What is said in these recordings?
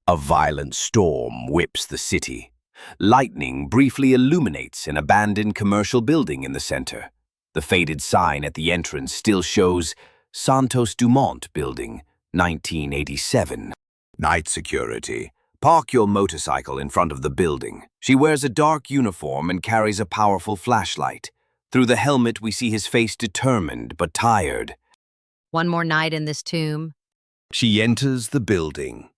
A violent storm whips the city. Lightning briefly illuminates an abandoned commercial building in the center. The faded sign at the entrance still shows Santos Dumont Building, 1987. Night security. Park your motorcycle in front of the building. She wears a dark uniform and carries a powerful flashlight. Through the helmet, we see his face determined but tired. One more night in this tomb. She enters the building.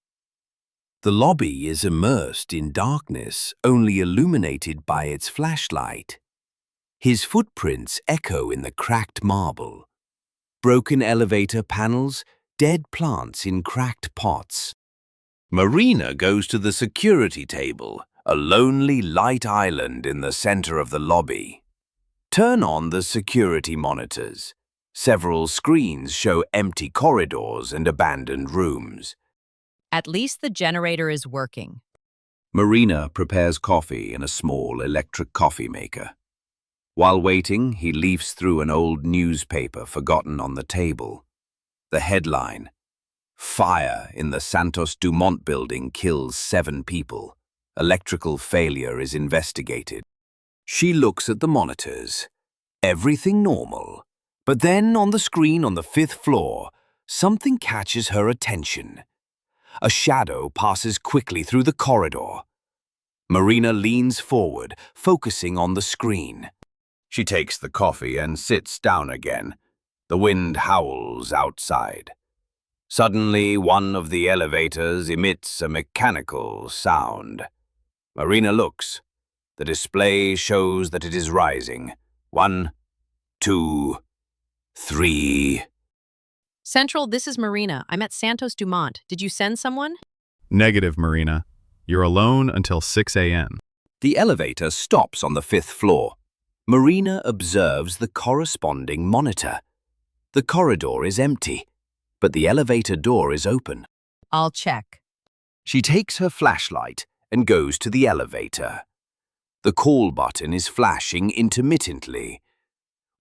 The lobby is immersed in darkness, only illuminated by its flashlight. His footprints echo in the cracked marble. Broken elevator panels, dead plants in cracked pots. Marina goes to the security table, a lonely light island in the center of the lobby. Turn on the security monitors. Several screens show empty corridors and abandoned rooms. At least the generator is working. Marina prepares coffee in a small electric coffee maker. While waiting, he leafs through an old newspaper forgotten on the table. The headline: Fire in the Santos Dumont Building kills 7 people. Electrical failure is investigated. She looks at the monitors. Everything normal. But then on the screen on the 5th floor, something catches her attention. A shadow passes quickly through the corridor. Marina leans forward, focusing on the screen. She takes the coffee and sits down again. The wind howls outside. Suddenly, one of the elevators emits a mechanical sound. Marina looks. The display shows that it is rising. 1, 2, 3. Central, this is Marina. I'm at Santos Dumont. Did you send someone? Negative, Marina. You're alone until 6 a.m. The elevator stops on the 5th floor. Marina observes the corresponding monitor. The corridor is empty, but the elevator door is open. I'll check. She takes her flashlight and goes to the elevator. The call button is flashing intermittently.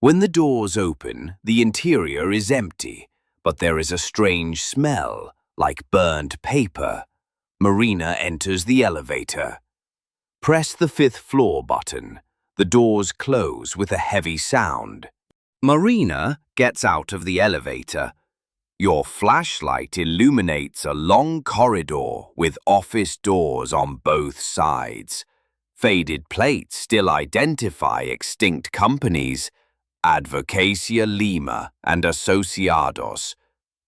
When the doors open, the interior is empty, but there is a strange smell, like burnt paper. Marina enters the elevator. Press the 5th floor button. The doors close with a heavy sound. Marina gets out of the elevator. Your flashlight illuminates a long corridor with office doors on both sides. Faded plates still identify extinct companies: Advocacia Lima and Asociados,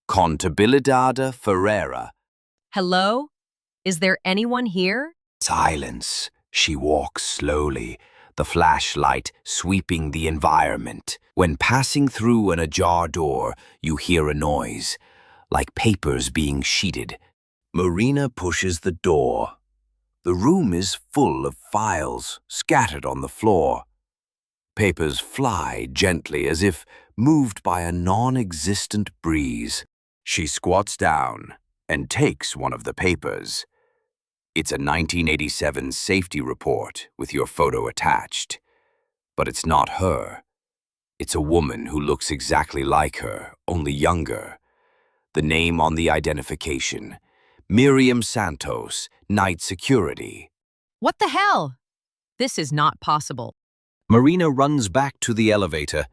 Contabilidade Ferreira. Hello? Is there anyone here? Silence. She walks slowly, the flashlight sweeping the environment. When passing through an ajar door, you hear a noise, like papers being sheeted. Marina pushes the door. The room is full of files scattered on the floor. Papers fly gently as if moved by a non-existent breeze. She squats down and takes one of the papers. It's a 1987 safety report with your photo attached. But it's not her. It's a woman who looks exactly like her, only younger. The name on the identification: Miriam Santos, Night Security. What the hell? This is not possible. Marina runs back to the elevator,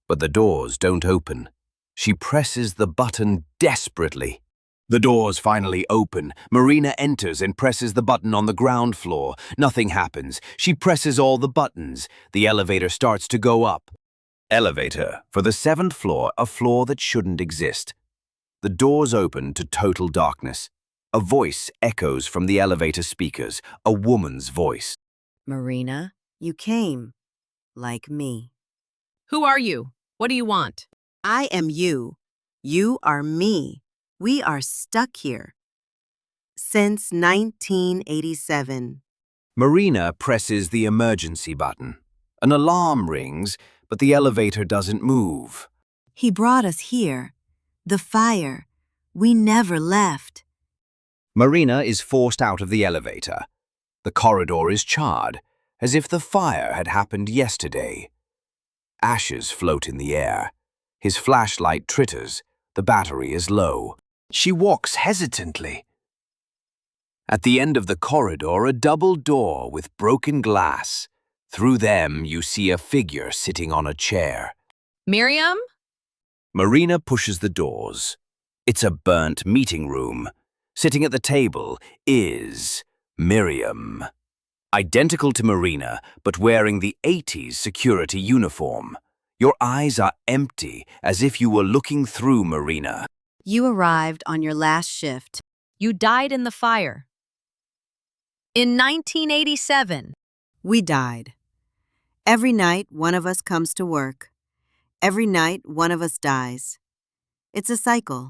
but the doors don't open. She presses the button desperately. The doors finally open. Marina enters and presses the button on the ground floor. Nothing happens. She presses all the buttons. The elevator starts to go up. Elevator for the 7th floor, a floor that shouldn't exist. The doors open to total darkness. A voice echoes from the elevator speakers, a woman's voice. Marina, you came. Like me. Who are you? What do you want? I am you. You are me. We are stuck here. Since 1987. Marina presses the emergency button. An alarm rings, but the elevator doesn't move. He brought us here. The fire. We never left. Marina is forced out of the elevator. The corridor is charred, as if the fire had happened yesterday. Ashes float in the air. His flashlight tritters. The battery is low. She walks hesitantly. At the end of the corridor, a double door with broken glass. Through them, you see a figure sitting on a chair. Miriam? Marina pushes the doors. It's a burnt meeting room. Sitting at the table is Miriam. Identical to Marina, but wearing the 80s security uniform. Your eyes are empty, as if you were looking through Marina. You arrived on your last shift. You died in the fire. In 1987. We died. Every night, one of us comes to work. Every night, one of us dies. It's a cycle.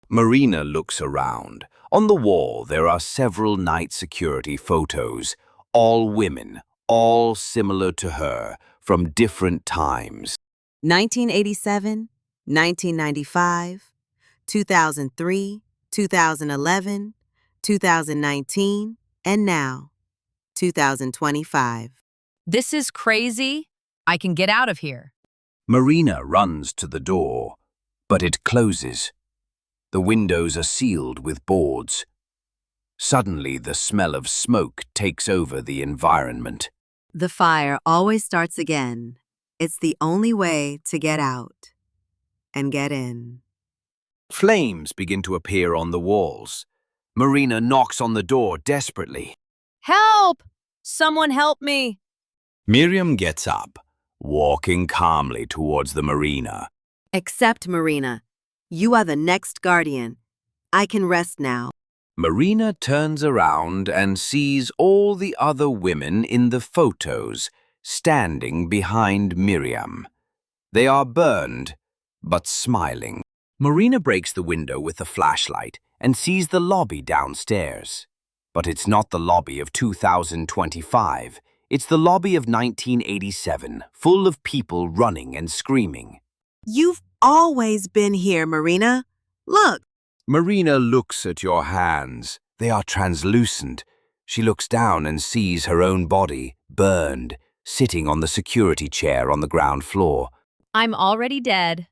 Marina looks around. On the wall, there are several night security photos. All women, all similar to her, from different times. 1987, 1995, 2003, 2011, 2019, and now, 2025. This is crazy. I can get out of here. Marina runs to the door, but it closes. The windows are sealed with boards. Suddenly, the smell of smoke takes over the environment. The fire always starts again. It's the only way to get out and get in. Flames begin to appear on the walls. Marina knocks on the door desperately. Help! Someone help me. Miriam gets up, walking calmly towards the Marina. Accept, Marina. You are the next guardian. I can rest now. Marina turns around and sees all the other women in the photos standing behind Miriam. They are burned, but smiling. Marina breaks the window with a flashlight and sees the lobby downstairs. But it's not the lobby of 2025. It's the lobby of 1987, full of people running and screaming. You've always been here, Marina. Look. Marina looks at your hands. They are translucent. She looks down and sees her own body, burned, sitting on the security chair on the ground floor. I'm already dead.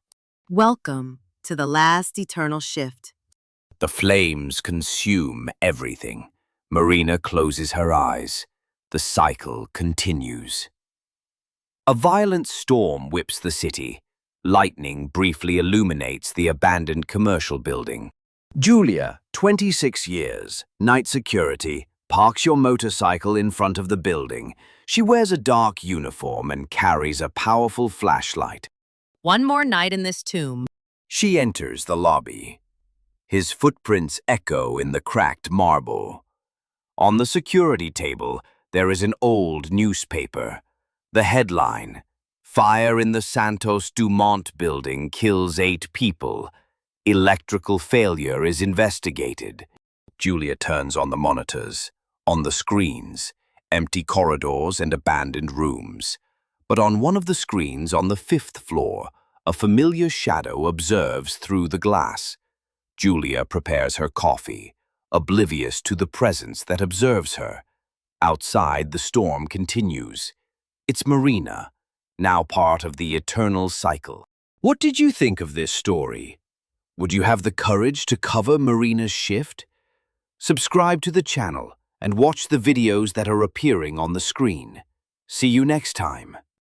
Welcome to the last eternal shift. The flames consume everything. Marina closes her eyes. The cycle continues. A violent storm whips the city. Lightning briefly illuminates the abandoned commercial building. Julia, 26 years, night security, parks your motorcycle in front of the building. She wears a dark uniform and carries a powerful flashlight. One more night in this tomb. She enters the lobby. His footprints echo in the cracked marble. On the security table, there is an old newspaper. The headline, "Fire in the Santos Dumont Building kills 8 people. Electrical failure is investigated." Julia turns on the monitors. On the screens, empty corridors and abandoned rooms. But on one of the screens on the 5th floor, a familiar shadow observes through the glass. Julia prepares her coffee, oblivious to the presence that observes her. Outside, the storm continues. It's Marina, now part of the eternal cycle. What did you think of this story? Would you have the courage to cover Marina's shift? Subscribe to the channel and watch the videos that are appearing on the screen. See you next time.